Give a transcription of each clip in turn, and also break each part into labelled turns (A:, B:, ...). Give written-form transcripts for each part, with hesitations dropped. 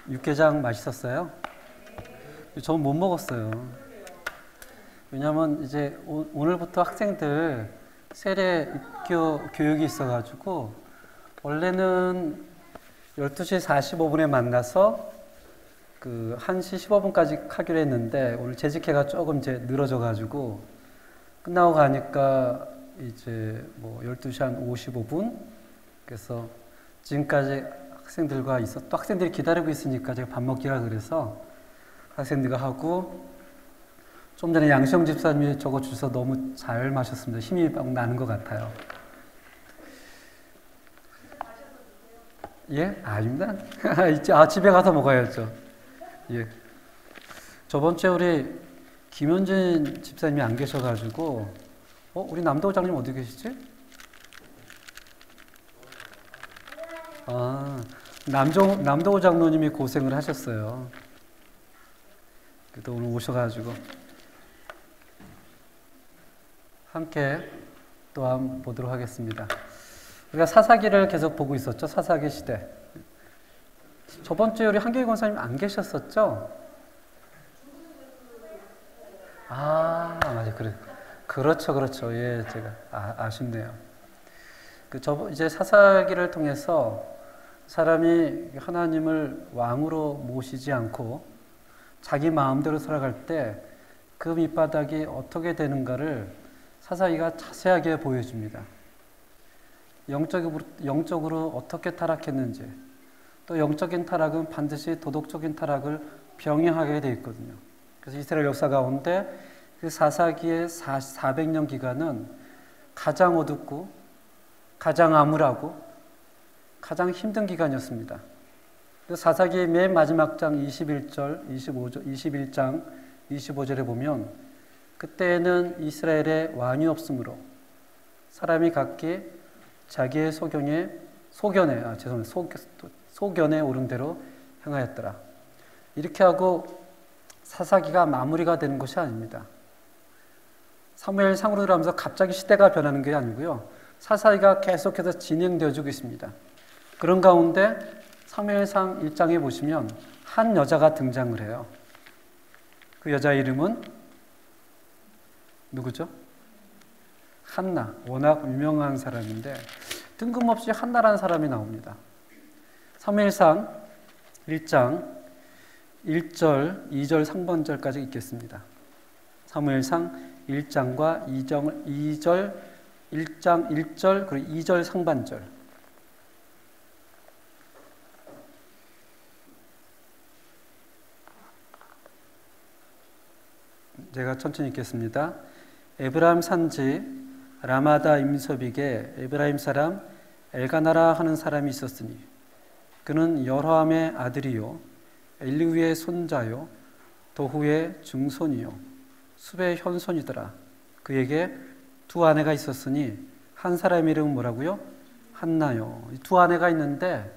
A: 육개장 맛있었어요? 저는 못 먹었어요. 왜냐면 이제 오늘부터 학생들 세례 입교 교육이 있어가지고 원래는 12시 45분에 만나서 그 1시 15분까지 하기로 했는데 오늘 재직회가 조금 이제 늘어져가지고 끝나고 가니까 이제 뭐 12시 한 55분 그래서 지금까지 학생들과 또 학생들이 기다리고 있으니까 제가 밥 먹기라 그래서 학생들과 하고 좀 전에 양시영 집사님이 저거 주셔서 너무 잘 마셨습니다. 힘이 막 나는 것 같아요. 예? 아닙니다. 집에 가서 먹어야죠. 예. 저번 주에 우리 김현진 집사님이 안 계셔가지고 우리 남도장님 어디 계시지? 남도호 장로님이 고생을 하셨어요. 그래도 오늘 오셔가지고 함께 또 한번 보도록 하겠습니다. 우리가 사사기를 계속 보고 있었죠. 사사기 시대. 저번 주에 우리 한계희 권사님 안 계셨었죠? 맞아. 그래. 그렇죠. 예, 제가 아쉽네요. 이제 사사기를 통해서 사람이 하나님을 왕으로 모시지 않고 자기 마음대로 살아갈 때 그 밑바닥이 어떻게 되는가를 사사기가 자세하게 보여줍니다. 영적으로 어떻게 타락했는지, 또 영적인 타락은 반드시 도덕적인 타락을 병행하게 되어 있거든요. 그래서 이스라엘 역사 가운데 그 사사기의 400년 기간은 가장 어둡고 가장 암울하고 가장 힘든 기간이었습니다. 사사기의 맨 마지막 장 21절, 21장 25절에 보면 그때에는 이스라엘에 왕이 없으므로 사람이 각기 자기의 소견에 오른 대로 행하였더라. 이렇게 하고 사사기가 마무리가 되는 것이 아닙니다. 사무엘상으로 들어가면서 갑자기 시대가 변하는 게 아니고요. 사사기가 계속해서 진행되어지고 있습니다. 그런 가운데 사무엘상 1장에 보시면 한 여자가 등장을 해요. 그 여자 이름은 누구죠? 한나. 워낙 유명한 사람인데 뜬금없이 한나라는 사람이 나옵니다. 사무엘상 1장 1절, 2절 상반절까지 읽겠습니다. 사무엘상 1장과 1장 1절 그리고 2절 상반절. 제가 천천히 읽겠습니다. 에브라임 산지 라마다 임서빅에 에브라임 사람 엘가나라 하는 사람이 있었으니 그는 여로함의 아들이요 엘리후의 손자요 도후의 증손이요 숲의 현손이더라. 그에게 두 아내가 있었으니 한 사람의 이름은 뭐라고요? 한나요. 두 아내가 있는데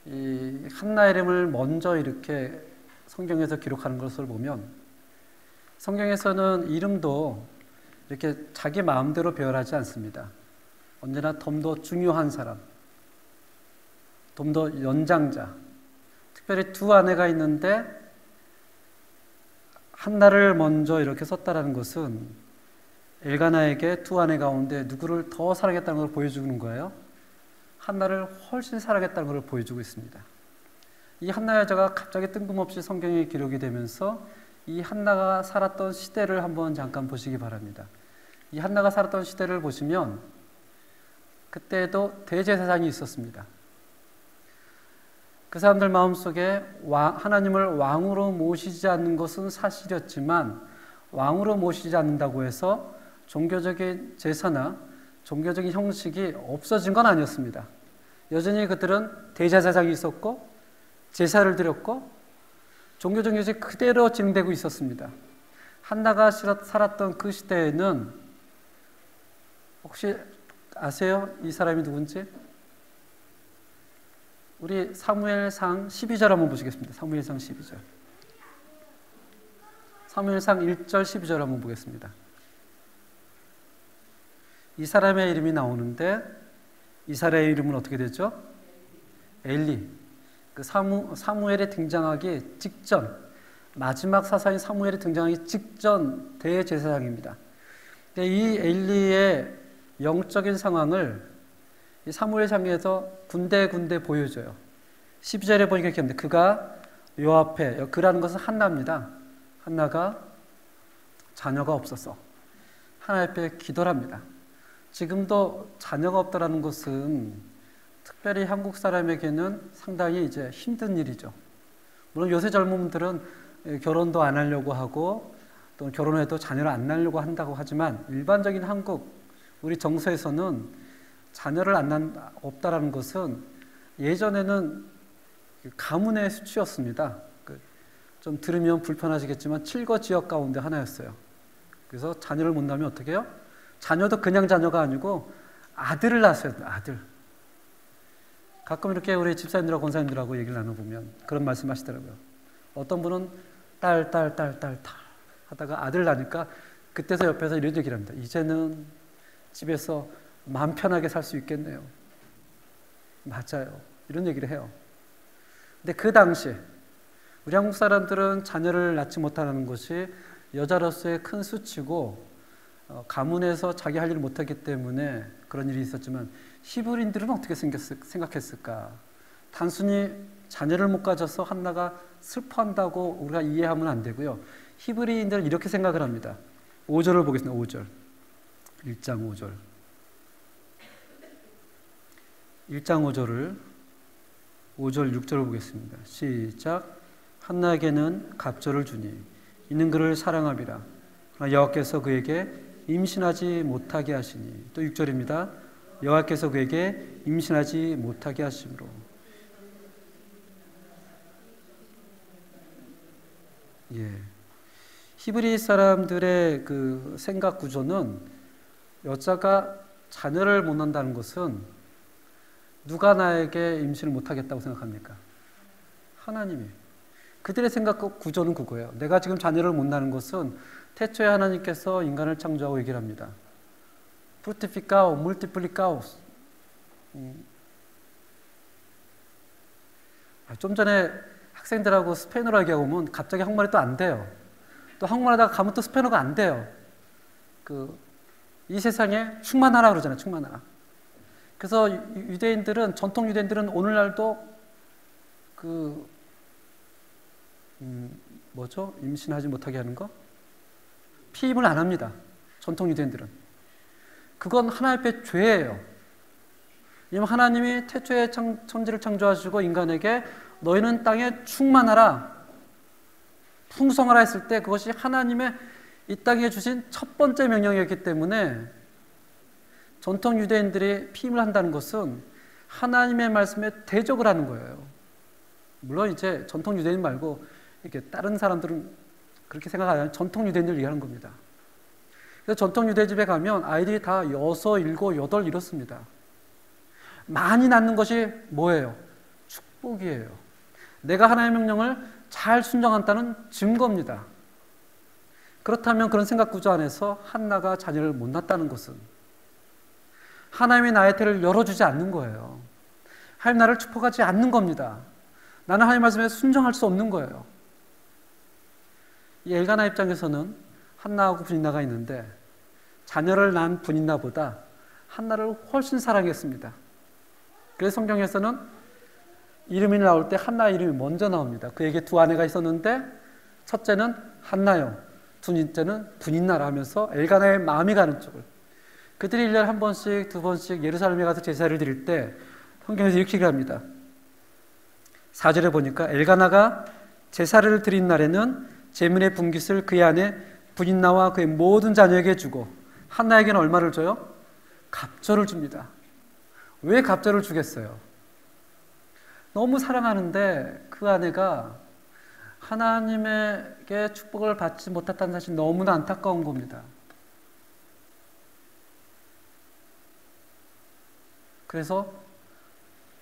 A: 이 한나 이름을 먼저 이렇게 성경에서 기록하는 것을 보면 성경에서는 이름도 이렇게 자기 마음대로 배열하지 않습니다. 언제나 좀 더 중요한 사람, 좀 더 연장자, 특별히 두 아내가 있는데 한나를 먼저 이렇게 썼다라는 것은 엘가나에게 두 아내 가운데 누구를 더 사랑했다는 걸 보여주는 거예요. 한나를 훨씬 사랑했다는 걸 보여주고 있습니다. 이 한나 여자가 갑자기 뜬금없이 성경에 기록이 되면서 이 한나가 살았던 시대를 한번 잠깐 보시기 바랍니다. 이 한나가 살았던 시대를 보시면 그때도 대제사장이 있었습니다. 그 사람들 마음속에 하나님을 왕으로 모시지 않는 것은 사실이었지만 왕으로 모시지 않는다고 해서 종교적인 제사나 종교적인 형식이 없어진 건 아니었습니다. 여전히 그들은 대제사장이 있었고 제사를 드렸고 종교적 형식이 그대로 진행되고 있었습니다. 한나가 살았던 그 시대에는 혹시 아세요? 이 사람이 누군지? 우리 사무엘상 12절 한번 보시겠습니다. 사무엘상 12절. 사무엘상 1절 12절 한번 보겠습니다. 이 사람의 이름이 나오는데 이 사람의 이름은 어떻게 되죠? 엘리. 그 사무엘이 등장하기 직전, 마지막 사사인 사무엘이 등장하기 직전 대제사장입니다. 이 엘리의 영적인 상황을 이 사무엘상에서 군데군데 보여줘요. 12절에 보니까 이렇게 합니다. 그가 요 앞에, 그라는 것은 한나입니다. 한나가 자녀가 없어서 하나님 앞에 기도를 합니다. 지금도 자녀가 없다라는 것은 특별히 한국 사람에게는 상당히 이제 힘든 일이죠. 물론 요새 젊은 분들은 결혼도 안 하려고 하고 또 결혼해도 자녀를 안 낳으려고 한다고 하지만 일반적인 한국 우리 정서에서는 자녀를 없다라는 것은 예전에는 가문의 수치였습니다. 좀 들으면 불편하시겠지만 칠거 지역 가운데 하나였어요. 그래서 자녀를 못 낳으면 어떻게 해요? 자녀도 그냥 자녀가 아니고 아들을 낳았어요. 아들. 가끔 이렇게 우리 집사님들하고 권사님들하고 얘기를 나눠보면 그런 말씀 하시더라고요. 어떤 분은 딸 하다가 아들 낳으니까 그때서 옆에서 이런 얘기를 합니다. 이제는 집에서 마음 편하게 살 수 있겠네요. 맞아요. 이런 얘기를 해요. 근데 그 당시에 우리 한국 사람들은 자녀를 낳지 못하는 것이 여자로서의 큰 수치고 가문에서 자기 할 일을 못하기 때문에 그런 일이 있었지만 히브리인들은 어떻게 생각했을까? 단순히 자녀를 못 가져서 한나가 슬퍼한다고 우리가 이해하면 안 되고요. 히브리인들은 이렇게 생각을 합니다. 5절을 보겠습니다. 5절. 1장 5절. 1장 5절을 5절 6절을 보겠습니다. 시작. 한나에게는 갑절을 주니 이는 그를 사랑함이라. 그러나 여호와께서 그에게 임신하지 못하게 하시니. 또 6절입니다. 여호와께서 그에게 임신하지 못하게 하심으로. 예. 히브리 사람들의 그 생각 구조는 여자가 자녀를 못 낳는다는 것은 누가 나에게 임신을 못하겠다고 생각합니까? 하나님이. 그들의 생각 구조는 그거예요. 내가 지금 자녀를 못 낳는 것은 태초에 하나님께서 인간을 창조하고 얘기를 합니다. fructificao, multiplicaos. 좀 전에 학생들하고 스페인어로 얘기하고 오면 갑자기 한국말이 또 안 돼요. 또 한국말 하다가 가면 또 스페인어가 안 돼요. 이 세상에 충만하라 그러잖아요. 충만하라. 그래서 유대인들은, 전통 유대인들은 오늘날도 임신하지 못하게 하는 거? 피임을 안 합니다. 전통 유대인들은. 그건 하나님 앞에 죄예요. 왜냐하면 하나님이 태초에 천지를 창조하시고 인간에게 너희는 땅에 충만하라, 풍성하라 했을 때 그것이 하나님의 이 땅에 주신 첫 번째 명령이었기 때문에 전통 유대인들이 피임을 한다는 것은 하나님의 말씀에 대적을 하는 거예요. 물론 이제 전통 유대인 말고 이렇게 다른 사람들은 그렇게 생각 안 하는 전통 유대인들 얘기하는 겁니다. 그래서 전통 유대 집에 가면 아이들이 다 6, 7, 8 이렇습니다. 많이 낳는 것이 뭐예요? 축복이에요. 내가 하나님의 명령을 잘 순종한다는 증거입니다. 그렇다면 그런 생각 구조 안에서 한나가 자녀를 못 낳았다는 것은 하나님이 나의 태를 열어주지 않는 거예요. 하나님 나를 축복하지 않는 겁니다. 나는 하나님 말씀에 순종할 수 없는 거예요. 이 엘가나 입장에서는 한나하고 분인나가 있는데 자녀를 낳은 분인나보다 한나를 훨씬 사랑했습니다. 그래서 성경에서는 이름이 나올 때 한나 이름이 먼저 나옵니다. 그에게 두 아내가 있었는데 첫째는 한나요, 둘째는 분인나라 하면서 엘가나의 마음이 가는 쪽을. 그들이 1년에 한 번씩, 두 번씩 예루살렘에 가서 제사를 드릴 때 성경에서 이렇게 얘기합니다. 4절에 보니까 엘가나가 제사를 드린 날에는 제물의 분깃을 그의 아내 분인나와 그의 모든 자녀에게 주고 한나에게는 얼마를 줘요? 갑절을 줍니다. 왜 갑절을 주겠어요? 너무 사랑하는데 그 아내가 하나님에게 축복을 받지 못했다는 사실이 너무나 안타까운 겁니다. 그래서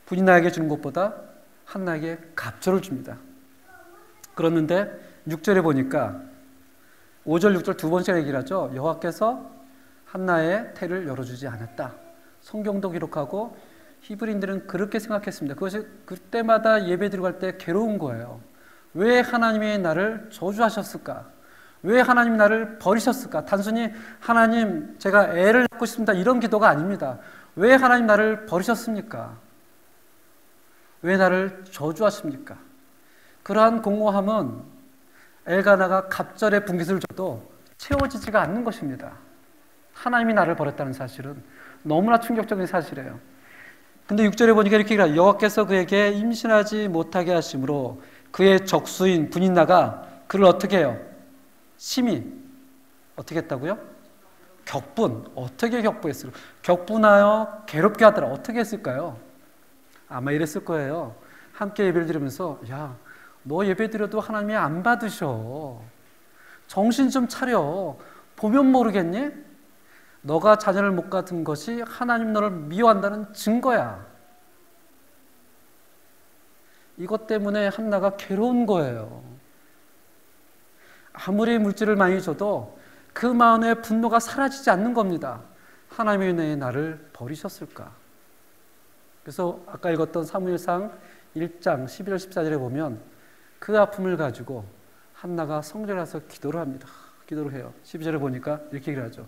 A: 분인나에게 주는 것보다 한나에게 갑절을 줍니다. 그랬는데 6절에 보니까 5절, 6절 두 번째 얘기를 하죠. 여호와께서 한나의 태를 열어주지 않았다. 성경도 기록하고 히브리인들은 그렇게 생각했습니다. 그것이 그때마다 예배 드리고 갈 때 괴로운 거예요. 왜 하나님이 나를 저주하셨을까? 왜 하나님이 나를 버리셨을까? 단순히 하나님 제가 애를 낳고 싶습니다 이런 기도가 아닙니다. 왜 하나님 나를 버리셨습니까? 왜 나를 저주하십니까? 그러한 공허함은 엘가나가 갑절에 분깃을 줘도 채워지지가 않는 것입니다. 하나님이 나를 버렸다는 사실은 너무나 충격적인 사실이에요. 근데 6절에 보니까 이렇게 얘기해요. 여호와께서 그에게 임신하지 못하게 하심으로 그의 적수인 분인나가 그를 어떻게 해요? 심히 어떻게 했다고요? 격분. 어떻게 격분했을까? 격분하여 괴롭게 하더라. 어떻게 했을까요? 아마 이랬을 거예요. 함께 예배를 드리면서 야, 너 예배 드려도 하나님이 안 받으셔. 정신 좀 차려. 보면 모르겠니? 너가 자녀를 못 갖은 것이 하나님 너를 미워한다는 증거야. 이것 때문에 한나가 괴로운 거예요. 아무리 물질을 많이 줘도 그 마음의 분노가 사라지지 않는 겁니다. 하나님이 왜 나를 버리셨을까? 그래서 아까 읽었던 사무엘상 1장 11절 14절에 보면 그 아픔을 가지고 한나가 성전에 가서 기도를 합니다. 기도를 해요. 12절에 보니까 이렇게 얘기를 하죠.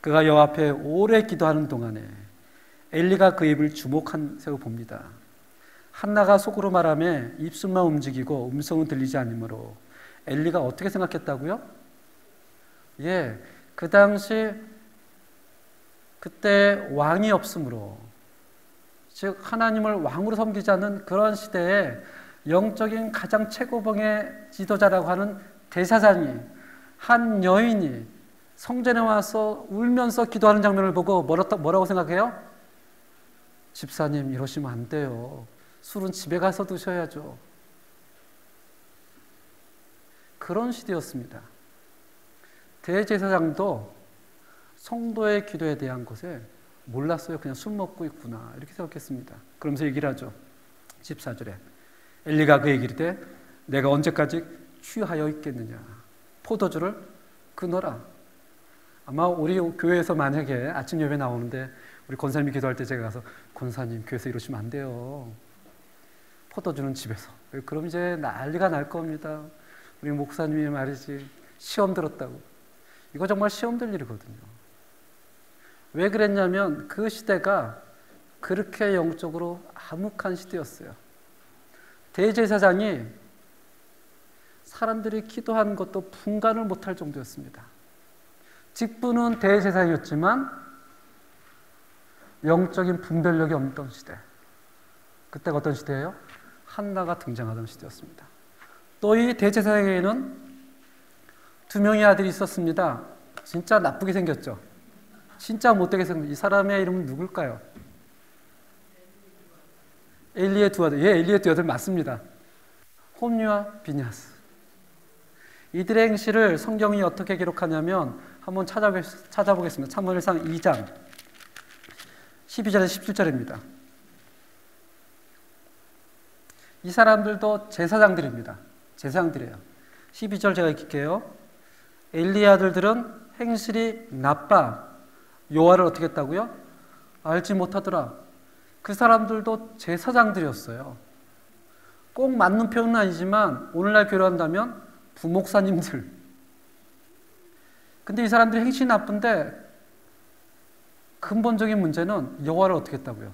A: 그가 여호와 앞에 오래 기도하는 동안에 엘리가 그 입을 주목한 새우 봅니다. 한나가 속으로 말하며 입술만 움직이고 음성은 들리지 않으므로 엘리가 어떻게 생각했다고요? 예, 그 당시 그때 왕이 없으므로 즉 하나님을 왕으로 섬기지 않는 그런 시대에 영적인 가장 최고봉의 지도자라고 하는 대사장이 한 여인이 성전에 와서 울면서 기도하는 장면을 보고 뭐라고 생각해요? 집사님 이러시면 안 돼요. 술은 집에 가서 드셔야죠. 그런 시대였습니다. 대제사장도 성도의 기도에 대한 것에 몰랐어요. 그냥 술 먹고 있구나 이렇게 생각했습니다. 그러면서 얘기를 하죠. 14절에 엘리가 그에게 이르되 내가 언제까지 취하여 있겠느냐. 포도주를 끊어라. 아마 우리 교회에서 만약에 아침 예배 나오는데 우리 권사님이 기도할 때 제가 가서 권사님 교회에서 이러시면 안 돼요. 포도주는 집에서. 그럼 이제 난리가 날 겁니다. 우리 목사님이 말이지 시험 들었다고. 이거 정말 시험 될 일이거든요. 왜 그랬냐면 그 시대가 그렇게 영적으로 암흑한 시대였어요. 대제사장이 사람들이 기도하는 것도 분간을 못할 정도였습니다. 직분은 대제사장이었지만 영적인 분별력이 없던 시대. 그때가 어떤 시대예요? 한나가 등장하던 시대였습니다. 또 이 대제사장에게는 2명의 아들이 있었습니다. 진짜 나쁘게 생겼죠. 진짜 못되게 생겼죠. 이 사람의 이름은 누굴까요? 엘리의 두 아들. 예, 엘리의 두 아들 맞습니다. 홈리와 비냐스. 이들의 행실을 성경이 어떻게 기록하냐면 한번 찾아보겠습니다. 사무엘상 2장 12절에서 17절입니다. 이 사람들도 제사장들입니다. 제사장들이에요. 12절 제가 읽을게요. 엘리의 아들들은 행실이 나빠 여호와를 어떻게 했다고요? 알지 못하더라. 그 사람들도 제사장들이었어요. 꼭 맞는 표현은 아니지만 오늘날 교류한다면 부목사님들. 근데 이 사람들이 행실이 나쁜데 근본적인 문제는 여호와를 어떻게 했다고요?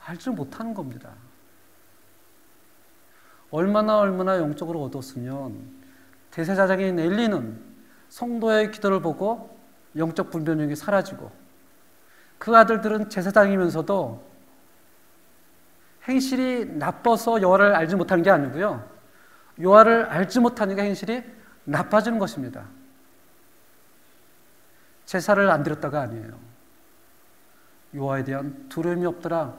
A: 알지 못하는 겁니다. 얼마나 영적으로 어두웠으면 대제사장인 엘리는 성도의 기도를 보고 영적 분별력이 사라지고 그 아들들은 제사장이면서도 행실이 나빠서 여호와를 알지 못하는 게 아니고요. 여호와를 알지 못하니까 행실이 나빠지는 것입니다. 제사를 안 드렸다가 아니에요. 여호와에 대한 두려움이 없더라.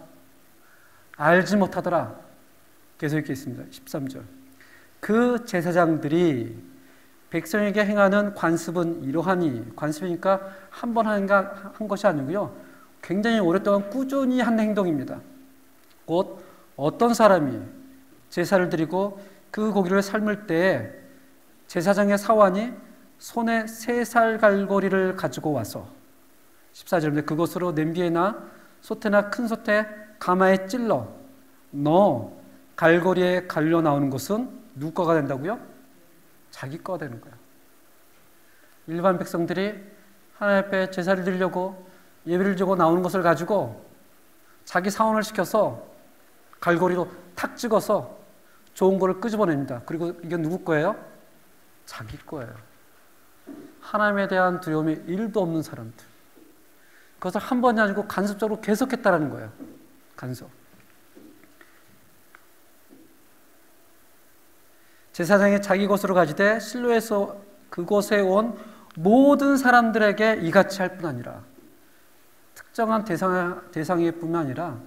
A: 알지 못하더라. 계속 이렇게 있습니다. 13절. 그 제사장들이 백성에게 행하는 관습은 이러하니, 관습이니까 한 번 한 것이 아니고요. 굉장히 오랫동안 꾸준히 한 행동입니다. 곧 어떤 사람이 제사를 드리고 그 고기를 삶을 때에 제사장의 사환이 손에 3살 갈고리를 가지고 와서 14절인데 그것으로 냄비에나 솥에나 큰 솥에 가마에 찔러 너 갈고리에 갈려 나오는 것은 누구 거가 된다고요? 자기 거가 되는 거예요. 일반 백성들이 하나님 앞에 제사를 드리려고 예배를 드리고 나오는 것을 가지고 자기 사원을 시켜서 갈고리로 탁 찍어서 좋은 거를 끄집어냅니다. 그리고 이게 누구 거예요? 자기 거예요. 하나님에 대한 두려움이 1도 없는 사람들. 그것을 한 번이 아니고 간섭적으로 계속했다라는 거예요. 간섭. 제사장이 자기 것으로 가지되 실로에서 그곳에 온 모든 사람들에게 이같이 할 뿐 아니라 특정한 대상일 뿐만 아니라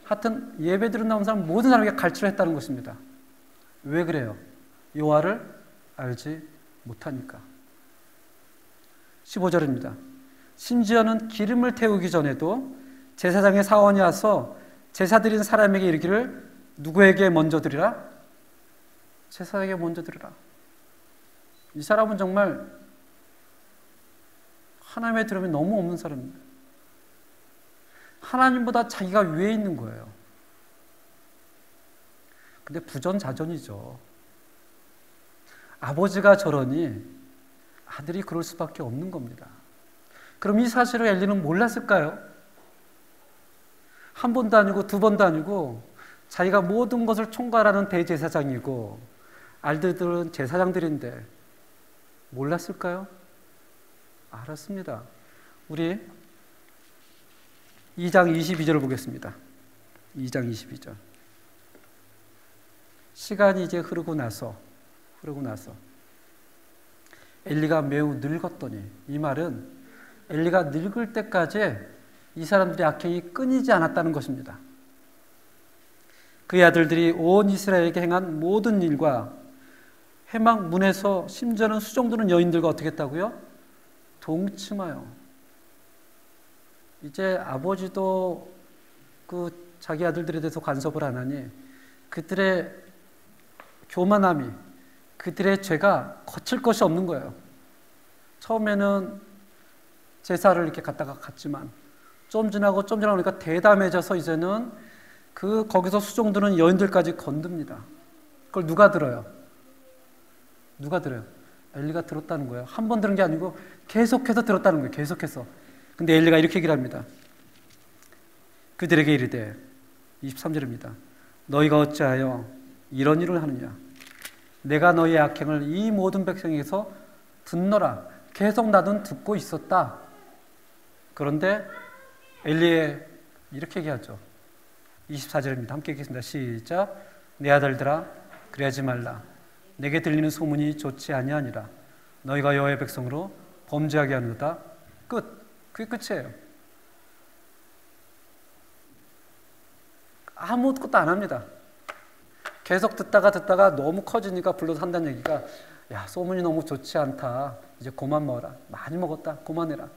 A: 하여튼 예배드려 나온 사람 모든 사람에게 갈취를 했다는 것입니다. 왜 그래요? 여호와를 알지 못하니까. 15절입니다. 심지어는 기름을 태우기 전에도 제사장의 사원이 와서 제사 드린 사람에게 이르기를 누구에게 먼저 드리라? 제사장에게 먼저 드리라. 이 사람은 정말 하나님의 두려움이 너무 없는 사람입니다. 하나님보다 자기가 위에 있는 거예요. 근데 부전자전이죠. 아버지가 저러니 아들이 그럴 수밖에 없는 겁니다. 그럼 이 사실을 엘리는 몰랐을까요? 한 번도 아니고 두 번도 아니고 자기가 모든 것을 총괄하는 대제사장이고 알들은 제사장들인데 몰랐을까요? 알았습니다. 우리 2장 22절을 보겠습니다. 2장 22절. 시간이 이제 흐르고 나서 엘리가 매우 늙었더니, 이 말은 엘리가 늙을 때까지 이 사람들의 악행이 끊이지 않았다는 것입니다. 그의 아들들이 온 이스라엘에게 행한 모든 일과 회막 문에서 심지어는 수종드는 여인들과 어떻게 했다고요? 동침하여. 이제 아버지도 그 자기 아들들에 대해서 간섭을 안 하니 그들의 교만함이, 그들의 죄가 거칠 것이 없는 거예요. 처음에는 제사를 이렇게 갖다가 갔지만 좀 지나고 대담해져서 이제는 거기서 수종드는 여인들까지 건듭니다. 그걸 누가 들어요? 엘리가 들었다는 거예요. 한 번 들은 게 아니고 계속해서 들었다는 거예요. 계속해서. 근데 엘리가 이렇게 얘기를 합니다. 그들에게 이르되, 23절입니다. 너희가 어찌하여 이런 일을 하느냐? 내가 너희의 악행을 이 모든 백성에게서 듣노라. 계속 나는 듣고 있었다. 그런데 엘리에 이렇게 얘기하죠. 24절입니다. 함께 읽겠습니다. 시작. 내 아들들아, 그래하지 말라. 내게 들리는 소문이 좋지 아니하니라. 너희가 여호와의 백성으로 범죄하게 하는도다. 끝. 그게 끝이에요. 아무것도 안 합니다. 계속 듣다가 너무 커지니까 불러서 한다는 얘기가, 야, 소문이 너무 좋지 않다. 이제 그만 먹어라. 많이 먹었다. 그만해라.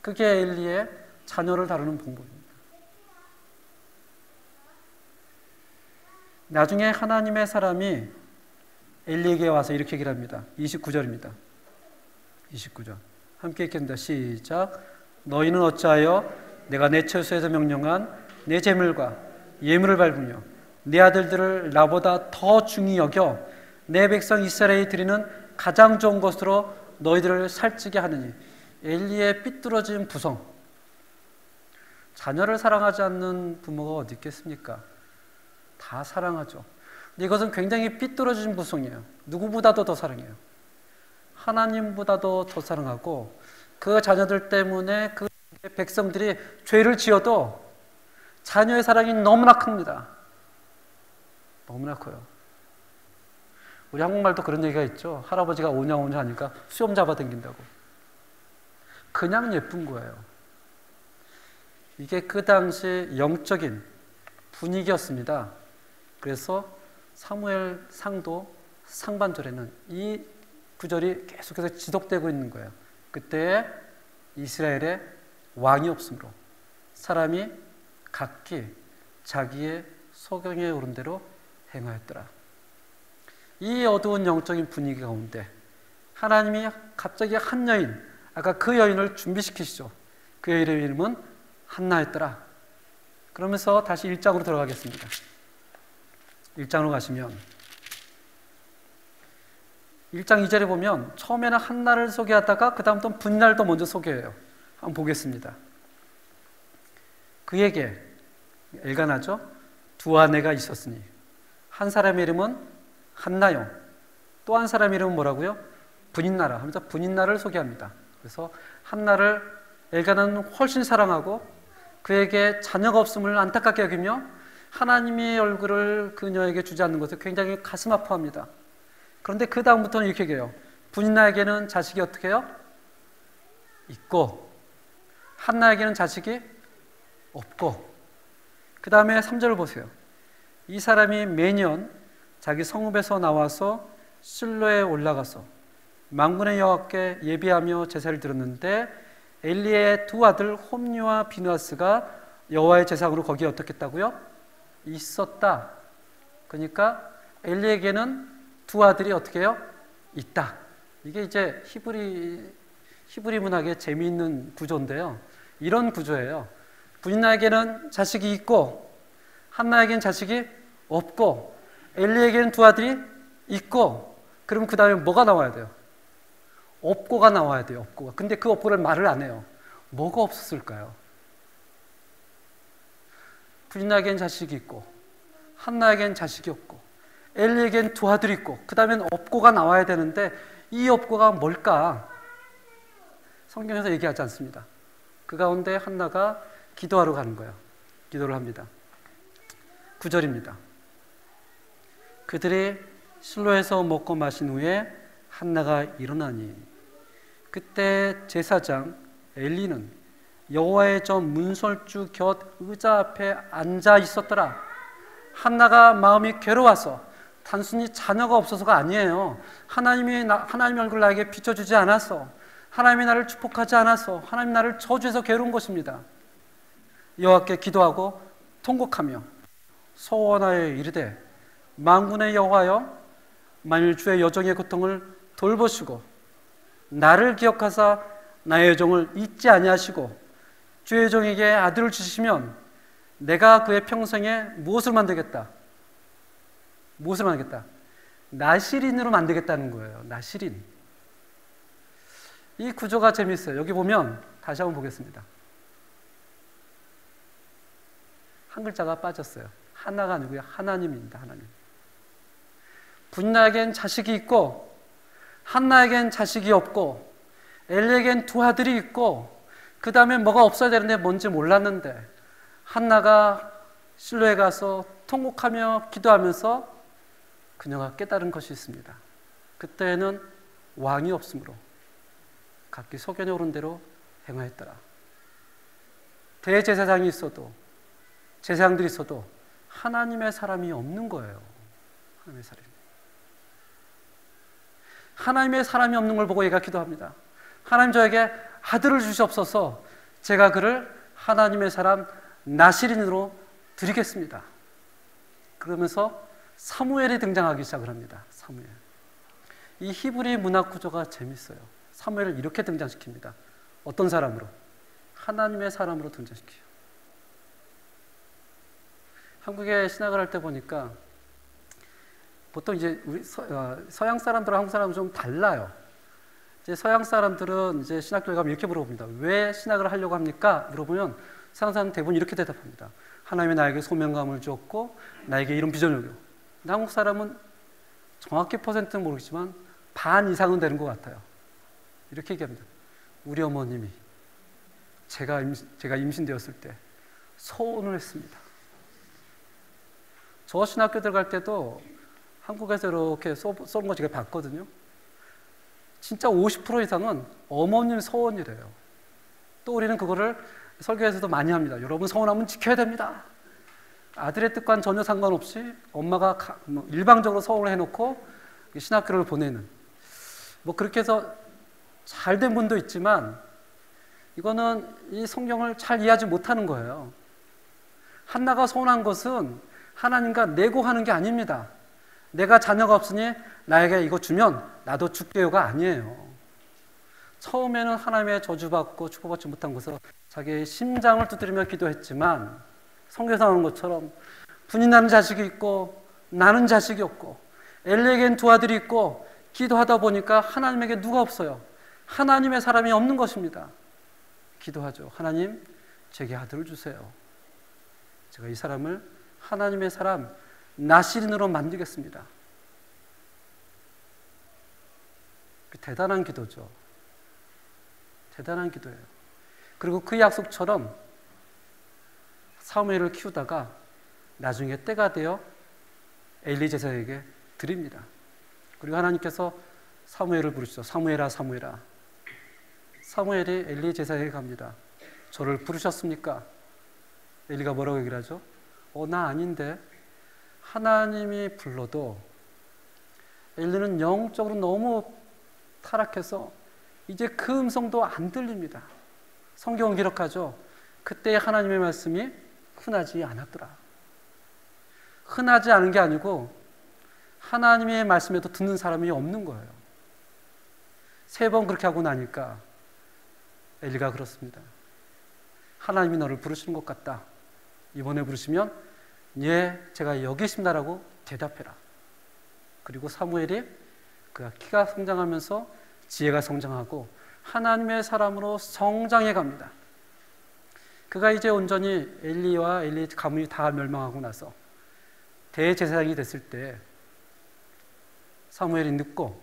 A: 그게 엘리의 자녀를 다루는 방법입니다. 나중에 하나님의 사람이 엘리에게 와서 이렇게 얘기를 합니다. 29절입니다. 29절. 함께 읽겠습니다. 시작. 너희는 어찌하여 내가 내 처소에서 명령한 내 제물과 예물을 밟으며 내 아들들을 나보다 더 중히 여겨 내 백성 이스라엘이 드리는 가장 좋은 것으로 너희들을 살찌게 하느니. 엘리의 삐뚤어진 부성. 자녀를 사랑하지 않는 부모가 어디 있겠습니까? 다 사랑하죠. 근데 이것은 굉장히 삐뚤어진 부성이에요. 누구보다도 더 사랑해요. 하나님보다도 더 사랑하고, 그 자녀들 때문에 그 백성들이 죄를 지어도 자녀의 사랑이 너무나 큽니다. 너무나 커요. 우리 한국말도 그런 얘기가 있죠. 할아버지가 오냐오냐 하니까 수염 잡아당긴다고. 그냥 예쁜 거예요. 이게 그 당시 영적인 분위기였습니다. 그래서 사무엘 상도 상반절에는 이 구절이 계속해서 지속되고 있는 거예요. 그때 이스라엘에 왕이 없으므로 사람이 각기 자기의 소경에 오른 대로 행하였더라. 이 어두운 영적인 분위기 가운데 하나님이 갑자기 한 여인, 아까 그 여인을 준비시키시죠. 그 여인의 이름은 한나였더라. 그러면서 다시 1장으로 들어가겠습니다. 1장으로 가시면 1장 2절에 보면 처음에는 한나를 소개하다가 그 다음부터 분날도 먼저 소개해요. 한번 보겠습니다. 그에게 엘가나죠. 두 아내가 있었으니 한 사람의 이름은 한나요. 또 한 사람의 이름은 뭐라고요? 분인나라 하면서 분인나를 소개합니다. 그래서 한나를 엘가나는 훨씬 사랑하고 그에게 자녀가 없음을 안타깝게 여기며 하나님의 얼굴을 그녀에게 주지 않는 것을 굉장히 가슴 아파합니다. 그런데 그 다음부터는 이렇게 얘기해요. 분인나에게는 자식이 어떻게 해요? 있고 한나에게는 자식이 없고 그 다음에 3절을 보세요. 이 사람이 매년 자기 성읍에서 나와서 실로에 올라가서 만군의 여호와께 예비하며 제사를 드렸는데 엘리의 두 아들 홈니와 비느하스가 여호와의 제사장으로 거기에 어떻게 했다고요? 있었다. 그러니까 엘리에게는 두 아들이 어떻게 해요? 있다. 이게 이제 히브리 문학의 재미있는 구조인데요. 이런 구조예요. 분인나에게는 자식이 있고 한나에게는 자식이 없고 엘리에게는 두 아들이 있고 그러면 그 다음에 뭐가 나와야 돼요? 없고가 나와야 돼요. 없고가. 근데 그 없고를 말을 안 해요. 뭐가 없었을까요? 분인나에게는 자식이 있고 한나에게는 자식이 없고 엘리에게는 두 아들이 있고 그 다음엔 없고가 나와야 되는데 이 없고가 뭘까? 성경에서 얘기하지 않습니다. 그 가운데 한나가 기도하러 가는 거예요. 기도를 합니다. 9절입니다. 그들이 실로에서 먹고 마신 후에 한나가 일어나니 그때 제사장 엘리는 여호와의 전 문설주 곁 의자 앞에 앉아 있었더라. 한나가 마음이 괴로워서 단순히 자녀가 없어서가 아니에요. 하나님의 얼굴 나에게 비춰주지 않아서 하나님이 나를 축복하지 않아서 하나님 나를 저주해서 괴로운 것입니다. 여호와께 기도하고 통곡하며 소원하여 이르되 만군의 여호와여 만일 주의 여종의 고통을 돌보시고 나를 기억하사 나의 종을 잊지 아니하시고 주의 종에게 아들을 주시면 내가 그의 평생에 무엇을 만들겠다? 무엇을 만들겠다? 나실인으로 만들겠다는 거예요. 나실인. 이 구조가 재미있어요. 여기 보면 다시 한번 보겠습니다. 한 글자가 빠졌어요. 하나가 아니고요. 하나님입니다. 하나님. 분인나에겐 자식이 있고 한나에겐 자식이 없고 엘리에겐 두 아들이 있고 그 다음에 뭐가 없어야 되는데 뭔지 몰랐는데 한나가 실로에 가서 통곡하며 기도하면서 그녀가 깨달은 것이 있습니다. 그때에는 왕이 없으므로 각기 소견에 오른 대로 행하였더라. 대제사장이 있어도 제사장들이 있어도 하나님의 사람이 없는 거예요. 하나님의 사람이. 하나님의 사람이 없는 걸 보고 얘가 기도합니다. 하나님 저에게 아들을 주시옵소서. 제가 그를 하나님의 사람 나실인으로 드리겠습니다. 그러면서 사무엘이 등장하기 시작을 합니다. 사무엘. 이 히브리 문학 구조가 재밌어요. 사무엘을 이렇게 등장시킵니다. 어떤 사람으로? 하나님의 사람으로 등장시켜요. 한국에 신학을 할 때 보니까 보통 이제 우리 서양 사람들과 한국 사람은 좀 달라요. 이제 서양 사람들은 이제 신학교에 가면 이렇게 물어봅니다. 왜 신학을 하려고 합니까? 물어보면 서양 사람은 대부분 이렇게 대답합니다. 하나님이 나에게 소명감을 주었고 나에게 이런 비전을 줘. 근데 한국 사람은 정확히 퍼센트는 모르겠지만 반 이상은 되는 것 같아요. 이렇게 얘기합니다. 우리 어머님이 제가 임신되었을 때 소원을 했습니다. 저 신학교 들어갈 때도 한국에서 이렇게 쏘는 거 제가 봤거든요. 진짜 50% 이상은 어머님 소원이래요. 또 우리는 그거를 설교에서도 많이 합니다. 여러분 소원하면 지켜야 됩니다. 아들의 뜻과는 전혀 상관없이 엄마가 일방적으로 소원을 해놓고 신학교를 보내는 뭐 그렇게 해서 잘된 분도 있지만 이거는 이 성경을 잘 이해하지 못하는 거예요. 한나가 소원한 것은 하나님과 내고하는 게 아닙니다. 내가 자녀가 없으니 나에게 이거 주면 나도 죽게요가 아니에요. 처음에는 하나님의 저주받고 축복받지 못한 것으로 자기의 심장을 두드리며 기도했지만 성경에서 나오는 것처럼 분이 나는 자식이 있고 나는 자식이 없고 엘리에겐 두 아들이 있고 기도하다 보니까 하나님에게 누가 없어요. 하나님의 사람이 없는 것입니다. 기도하죠. 하나님, 제게 아들을 주세요. 제가 이 사람을 하나님의 사람 나시린으로 만들겠습니다. 대단한 기도죠. 대단한 기도예요. 그리고 그 약속처럼 사무엘을 키우다가 나중에 때가 되어 엘리 제사장에게 드립니다. 그리고 하나님께서 사무엘을 부르시죠. 사무엘아, 사무엘아. 사무엘이 엘리 제사장에게 갑니다. 저를 부르셨습니까? 엘리가 뭐라고 얘기를 하죠? 나 아닌데. 하나님이 불러도 엘리는 영적으로 너무 타락해서 이제 그 음성도 안 들립니다. 성경은 기록하죠. 그때 하나님의 말씀이 흔하지 않았더라. 흔하지 않은 게 아니고 하나님의 말씀에도 듣는 사람이 없는 거예요. 3번 그렇게 하고 나니까 엘리가 그렇습니다. 하나님이 너를 부르시는 것 같다. 이번에 부르시면 예, 제가 여기 있습니다라고 대답해라. 그리고 사무엘이 그가 키가 성장하면서 지혜가 성장하고 하나님의 사람으로 성장해 갑니다. 그가 이제 온전히 엘리와 엘리 가문이 다 멸망하고 나서 대제사장이 됐을 때 사무엘이 늙고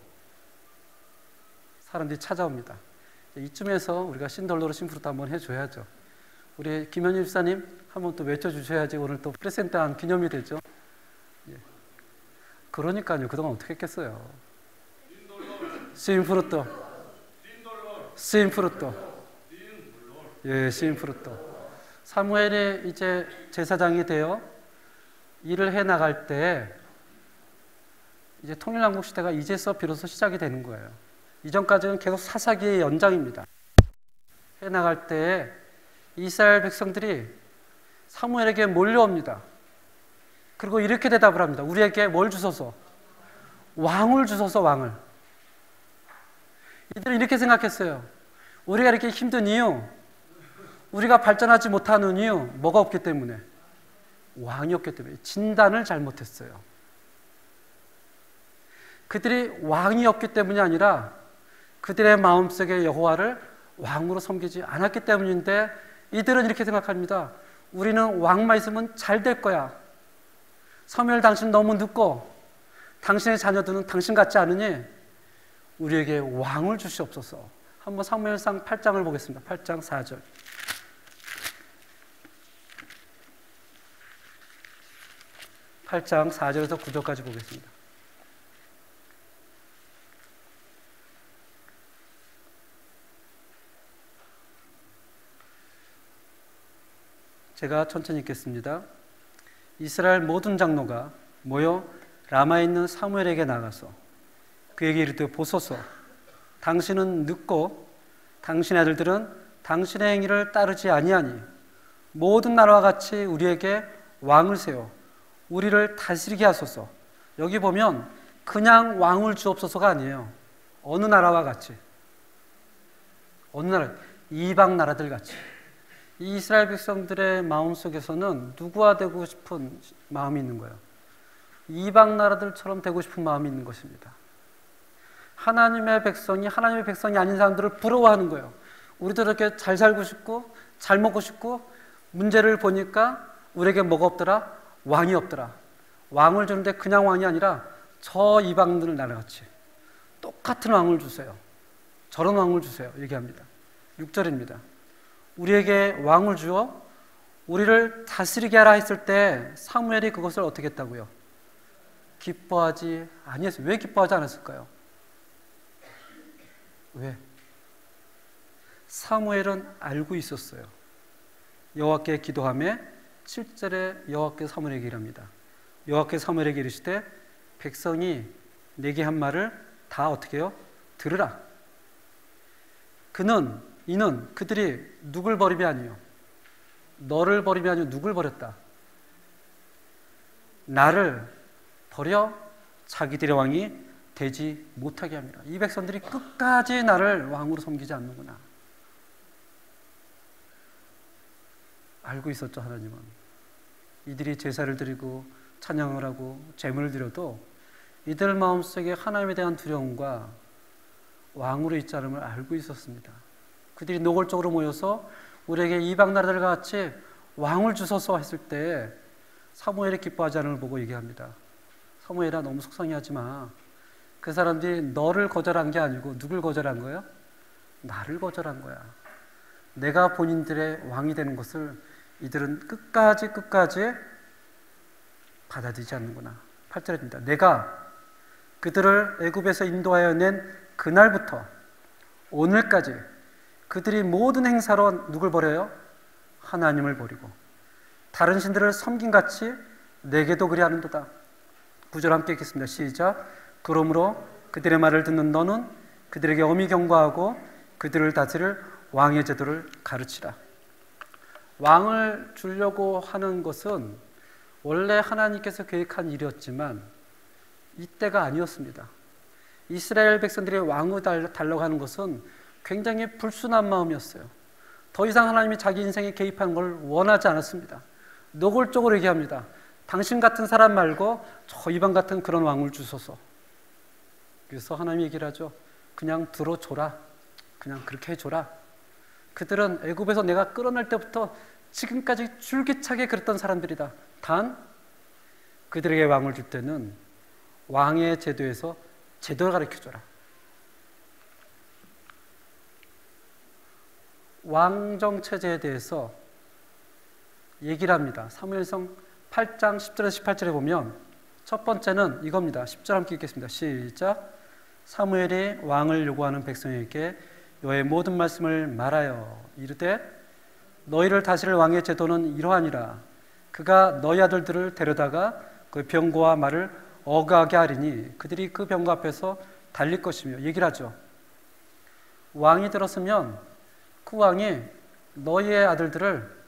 A: 사람들이 찾아옵니다. 이쯤에서 우리가 신덜로로 심프루도 한번 해줘야죠. 우리 김현희 집사님 한번 또 외쳐주셔야지 오늘 또 프레센트한 기념이 되죠. 예. 그러니까요. 그동안 어떻게 했겠어요. 심프루또 심프루또 예, 심프루또 사무엘이 이제 제사장이 되어 일을 해 나갈 때 이제 통일왕국 시대가 이제서 비로소 시작이 되는 거예요. 이전까지는 계속 사사기의 연장입니다. 해 나갈 때 이스라엘 백성들이 사무엘에게 몰려옵니다. 그리고 이렇게 대답을 합니다. 우리에게 뭘 주소서? 왕을 주소서, 왕을. 이들은 이렇게 생각했어요. 우리가 이렇게 힘든 이유, 우리가 발전하지 못하는 이유, 뭐가 없기 때문에? 왕이 없기 때문에. 진단을 잘못했어요. 그들이 왕이 없기 때문이 아니라 그들의 마음속에 여호와를 왕으로 섬기지 않았기 때문인데 이들은 이렇게 생각합니다. 우리는 왕만 있으면 잘 될 거야. 사무엘 당신 너무 늦고 당신의 자녀들은 당신 같지 않으니 우리에게 왕을 주시옵소서. 한번 사무엘상 8장을 보겠습니다. 8장 4절. 8장 4절에서 9절까지 보겠습니다. 제가 천천히 읽겠습니다. 이스라엘 모든 장로가 모여 라마에 있는 사무엘에게 나가서 그에게 이르되 보소서 당신은 늙고 당신의 아들들은 당신의 행위를 따르지 아니하니 모든 나라와 같이 우리에게 왕을 세워 우리를 다스리게 하소서. 여기 보면 그냥 왕을 주옵소서가 아니에요. 어느 나라와 같이, 어느 나라, 이방 나라들 같이. 이 이스라엘 백성들의 마음속에서는 누구와 되고 싶은 마음이 있는 거예요. 이방 나라들처럼 되고 싶은 마음이 있는 것입니다. 하나님의 백성이 아닌 사람들을 부러워하는 거예요. 우리도 이렇게 잘 살고 싶고 잘 먹고 싶고 문제를 보니까 우리에게 뭐가 없더라? 왕이 없더라. 왕을 주는데 그냥 왕이 아니라 저 이방들 나라같이 똑같은 왕을 주세요. 저런 왕을 주세요. 얘기합니다. 6절입니다. 우리에게 왕을 주어 우리를 다스리게 하라 했을 때 사무엘이 그것을 어떻게 했다고요? 기뻐하지 아니했어요. 왜 기뻐하지 않았을까요? 왜? 사무엘은 알고 있었어요. 여호와께 기도하며 7절에 여호와께서 사무엘에게 이릅니다. 여호와께서 사무엘에게 이르시되 백성이 내게 한 말을 다 어떻게 해요? 들으라. 이는 그들이 누굴 버림이 아니요 너를 버림이 아니요 누굴 버렸다? 나를 버려 자기들의 왕이 되지 못하게 합니다. 이 백성들이 끝까지 나를 왕으로 섬기지 않는구나. 알고 있었죠. 하나님은 이들이 제사를 드리고 찬양을 하고 제물을 드려도 이들 마음속에 하나님에 대한 두려움과 왕으로 있지 않음을 알고 있었습니다. 그들이 노골적으로 모여서 우리에게 이방 나라들과 같이 왕을 주소서 했을 때 사무엘이 기뻐하지 않음을 보고 얘기합니다. 사무엘아, 너무 속상해하지 마. 그 사람들이 너를 거절한 게 아니고 누굴 거절한 거야? 나를 거절한 거야. 내가 본인들의 왕이 되는 것을 이들은 끝까지 받아들이지 않는구나. 8절입니다. 내가 그들을 애굽에서 인도하여 낸 그날부터 오늘까지 그들이 모든 행사로 누굴 버려요? 하나님을 버리고 다른 신들을 섬김같이 내게도 그리하는도다. 9절 함께 읽겠습니다. 시작. 그러므로 그들의 말을 듣는 너는 그들에게 엄히 경고하고 그들을 다스릴 왕의 제도를 가르치라. 왕을 주려고 하는 것은 원래 하나님께서 계획한 일이었지만 이때가 아니었습니다. 이스라엘 백성들이 왕을 달라고 하는 것은 굉장히 불순한 마음이었어요. 더 이상 하나님이 자기 인생에 개입하는 걸 원하지 않았습니다. 노골적으로 얘기합니다. 당신 같은 사람 말고 저 이방 같은 그런 왕을 주소서. 그래서 하나님이 얘기를 하죠. 그냥 들어줘라. 그냥 그렇게 해줘라. 그들은 애굽에서 내가 끌어낼 때부터 지금까지 줄기차게 그랬던 사람들이다. 단 그들에게 왕을 줄 때는 왕의 제도에서 제도를 가르쳐줘라. 왕정 체제에 대해서 얘기를 합니다. 사무엘상 8장 10절에서 18절에 보면 첫 번째는 이겁니다. 10절 함께 읽겠습니다. 시작. 사무엘이 왕을 요구하는 백성에게 여호와의 모든 말씀을 말하여 이르되 너희를 다스릴 왕의 제도는 이러하니라. 그가 너희 아들들을 데려다가 그 병거와 말을 어가게 하리니 그들이 그 병거 앞에서 달릴 것이며 얘기를 하죠. 왕이 들었으면 그 왕이 너희의 아들들을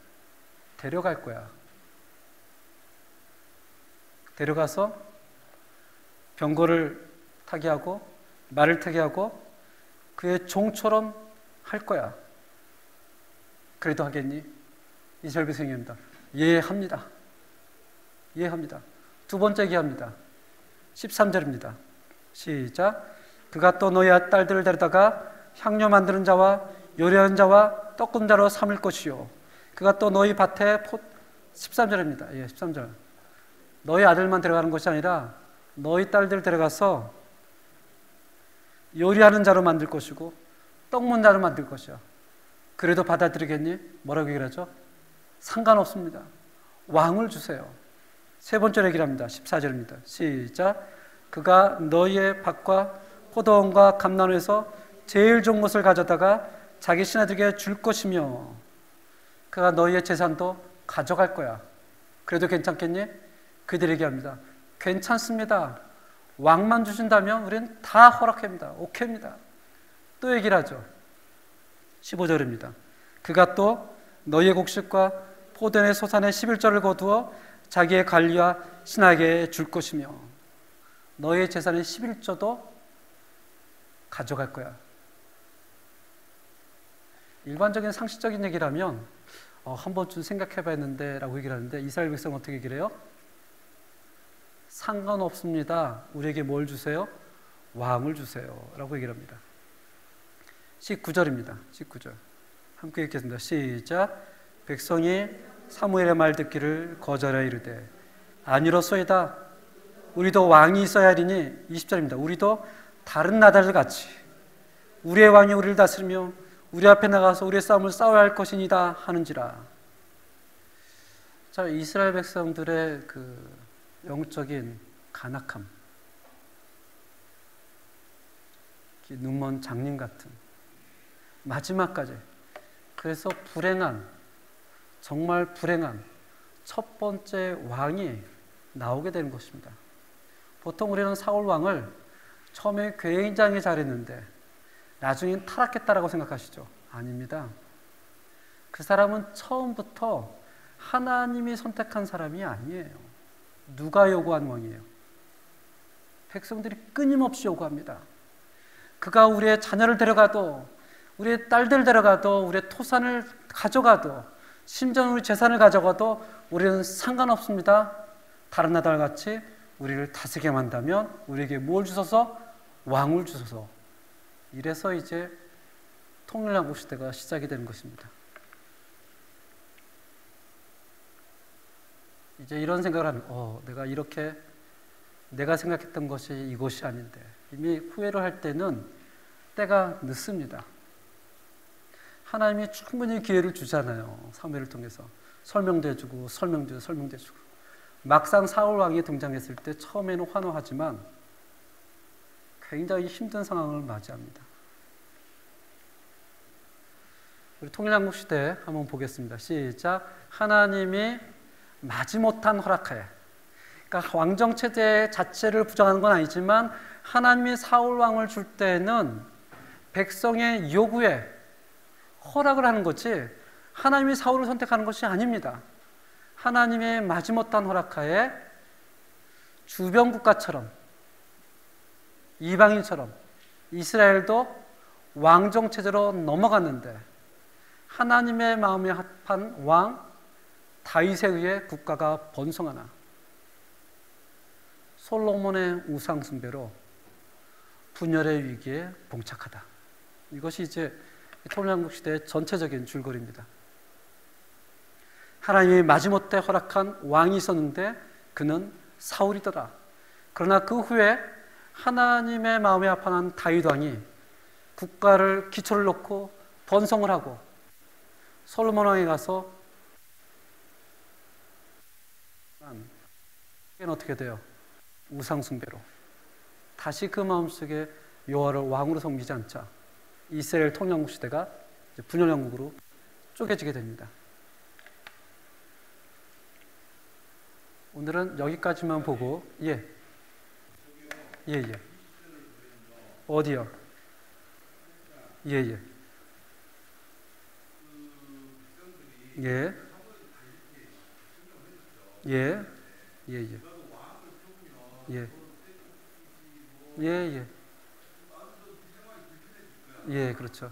A: 데려갈 거야. 데려가서 병거를 타게 하고 말을 타게 하고 그의 종처럼 할 거야. 그래도 하겠니? 이스라엘 백성입니다. 예, 합니다. 예, 합니다. 두 번째 얘기합니다. 13절입니다. 시작. 그가 또 너희 딸들을 데려다가 향료 만드는 자와 요리하는 자와 떡 자로 삼을 것이요. 그가 또 너희 밭에 13절입니다. 예, 13절. 너희 아들만 데려가는 것이 아니라 너희 딸들 데려가서 요리하는 자로 만들 것이고 떡문 자로 만들 것이야. 그래도 받아들이겠니? 뭐라고 얘기를 하죠? 상관없습니다. 왕을 주세요. 세 번째 얘기를 합니다. 14절입니다. 시작. 그가 너희의 밭과 포도원과 감나무에서 제일 좋은 것을 가져다가 자기 신하들에게 줄 것이며 그가 너희의 재산도 가져갈 거야. 그래도 괜찮겠니? 그들에게 합니다. 괜찮습니다. 왕만 주신다면 우리는 다 허락합니다. 오케이입니다. 또 얘기를 하죠. 15절입니다. 그가 또 너희의 곡식과 포도원의 소산의 11조를 거두어 자기의 관리와 신하에게 줄 것이며 너희의 재산의 11조도 가져갈 거야. 일반적인 상식적인 얘기라면 한 번쯤 생각해봐야 했는데 라고 얘기를 하는데 이스라엘 백성은 어떻게 얘기를 해요? 상관없습니다. 우리에게 뭘 주세요? 왕을 주세요 라고 얘기를 합니다. 19절입니다. 19절 함께 읽겠습니다. 시작. 백성이 사무엘의 말 듣기를 거절하여 이르되 아니로소이다. 우리도 왕이 있어야 하리니 20절입니다. 우리도 다른 나라들 같이 우리의 왕이 우리를 다스리며 우리 앞에 나가서 우리의 싸움을 싸워야 할 것이니다 하는지라. 자, 이스라엘 백성들의 그 영적인 간악함, 눈먼 장님 같은 마지막까지, 그래서 정말 불행한 첫 번째 왕이 나오게 되는 것입니다. 보통 우리는 사울 왕을 처음에 굉장히 잘했는데 나중엔 타락했다라고 생각하시죠? 아닙니다. 그 사람은 처음부터 하나님이 선택한 사람이 아니에요. 누가 요구한 왕이에요? 백성들이 끊임없이 요구합니다. 그가 우리의 자녀를 데려가도, 우리의 딸들 데려가도, 우리의 토산을 가져가도 심지어 우리 재산을 가져가도 우리는 상관없습니다. 다른 나라와 같이 우리를 다스리게 한다면 우리에게 뭘 주소서? 왕을 주소서. 이래서 이제 통일한국 시대가 시작이 되는 것입니다. 이제 이런 생각을 하는, 내가 이렇게 내가 생각했던 것이 이것이 아닌데, 이미 후회를 할 때는 때가 늦습니다. 하나님이 충분히 기회를 주잖아요. 사무엘을 통해서 설명도 해주고 설명도 해주고. 막상 사울 왕이 등장했을 때 처음에는 환호하지만 굉장히 힘든 상황을 맞이합니다. 우리 통일한국 시대 한번 보겠습니다. 시작. 하나님이 마지못한 허락하에, 그러니까 왕정체제 자체를 부정하는 건 아니지만 하나님이 사울 왕을 줄 때는 백성의 요구에 허락을 하는 거지 하나님이 사울을 선택하는 것이 아닙니다. 하나님의 마지못한 허락하에 주변 국가처럼 이방인처럼 이스라엘도 왕정체제로 넘어갔는데 하나님의 마음에 합한 왕 다윗에 의해 국가가 번성하나 솔로몬의 우상 숭배로 분열의 위기에 봉착하다. 이것이 이제 통일한국 시대의 전체적인 줄거리입니다. 하나님이 마지못해 허락한 왕이 있었는데 그는 사울이더라. 그러나 그 후에 하나님의 마음에 합한 다윗 왕이 국가를 기초를 놓고 번성을 하고 솔로몬 왕에 가서 어떻게 돼요? 우상 숭배로 다시 그 마음속에 여호와를 왕으로 섬기지 않자 이스라엘 통일한국 시대가 분열왕국으로 쪼개지게 됩니다. 오늘은 여기까지만 보고 예. 어디요? 예. 그렇죠.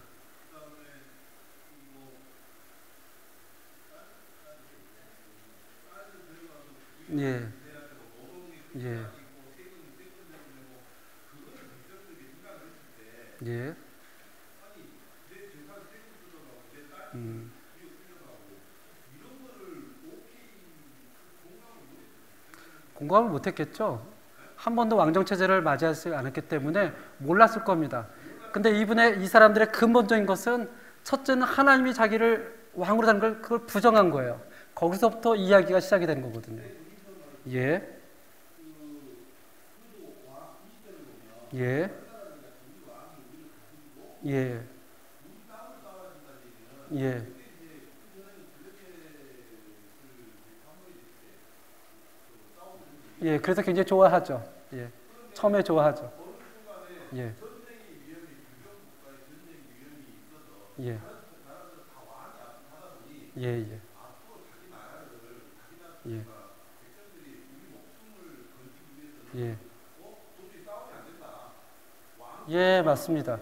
A: 공감을 못했겠죠. 한 번도 왕정체제를 맞이하지 않았기 때문에 몰랐을 겁니다. 근데 이 사람들의 근본적인 것은 첫째는 하나님이 자기를 왕으로 다는 걸 그걸 부정한 거예요. 거기서부터 이야기가 시작이 되는 거거든요. 그래서 굉장히 좋아하죠. 처음에 좋아하죠. 맞습니다.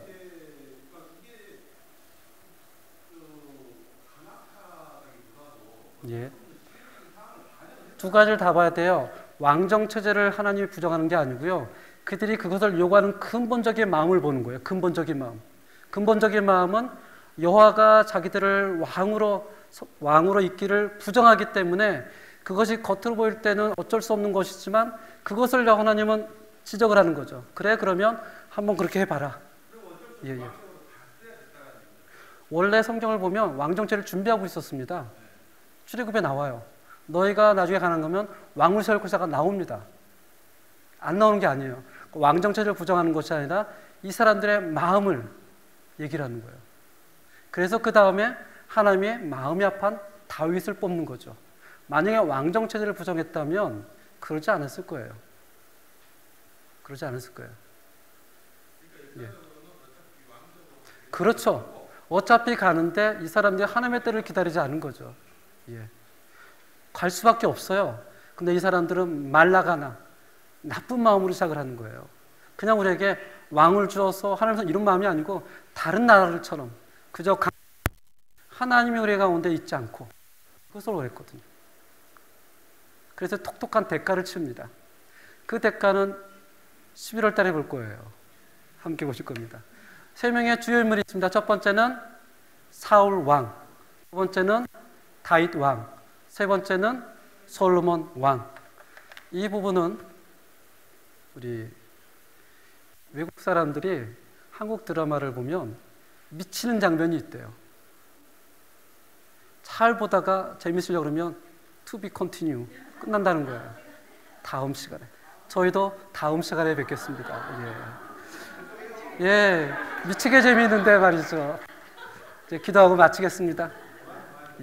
A: 두 가지를 다 봐야 돼요. 왕정체제를 하나님이 부정하는 게 아니고요. 그들이 그것을 요구하는 근본적인 마음을 보는 거예요. 근본적인 마음. 근본적인 마음은 여호와가 자기들을 왕으로 있기를 부정하기 때문에 그것이 겉으로 보일 때는 어쩔 수 없는 것이지만 그것을 하나님은 지적을 하는 거죠. 그래, 그러면 한번 그렇게 해봐라. 원래 성경을 보면 왕정체를 준비하고 있었습니다. 출애굽에 나와요. 너희가 나중에 가는 거면 왕을 세울 것이가 나옵니다. 안 나오는 게 아니에요. 왕정체를 부정하는 것이 아니라 이 사람들의 마음을 얘기를 하는 거예요. 그래서 그 다음에 하나님의 마음이 합한 다윗을 뽑는 거죠. 만약에 왕정체제를 부정했다면 그러지 않았을 거예요. 그렇죠. 어차피 가는데 이 사람들이 하나님의 때를 기다리지 않은 거죠. 갈 수밖에 없어요. 근데 이 사람들은 말라가나 나쁜 마음으로 시작을 하는 거예요. 그냥 우리에게 왕을 주어서 하나님께서 이런 마음이 아니고 다른 나라들처럼 그저 하나님이 우리 가운데 있지 않고 그것을 원했거든요. 그래서 톡톡한 대가를 치릅니다. 그 대가는 11월 달에 볼 거예요. 함께 보실 겁니다. 세 명의 주요 인물이 있습니다. 첫 번째는 사울 왕, 두 번째는 다윗 왕, 세 번째는 솔로몬 왕. 이 부분은 우리 외국 사람들이 한국 드라마를 보면 미치는 장면이 있대요. 잘 보다가 재밌으려고 그러면 to be continue 끝난다는 거예요. 다음 시간에. 저희도 다음 시간에 뵙겠습니다. 예, 미치게 재미있는데 말이죠. 이제 기도하고 마치겠습니다.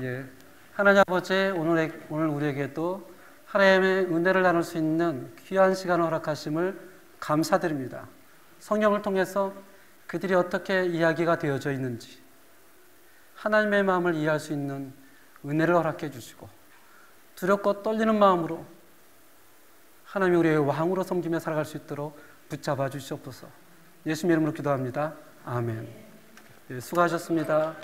A: 예, 하나님 아버지, 오늘 우리에게도 하나님의 은혜를 나눌 수 있는 귀한 시간을 허락하심을 감사드립니다. 성령을 통해서 그들이 어떻게 이야기가 되어져 있는지 하나님의 마음을 이해할 수 있는 은혜를 허락해 주시고 두렵고 떨리는 마음으로 하나님이 우리의 왕으로 섬기며 살아갈 수 있도록 붙잡아 주시옵소서. 예수님의 이름으로 기도합니다. 아멘. 예, 수고하셨습니다.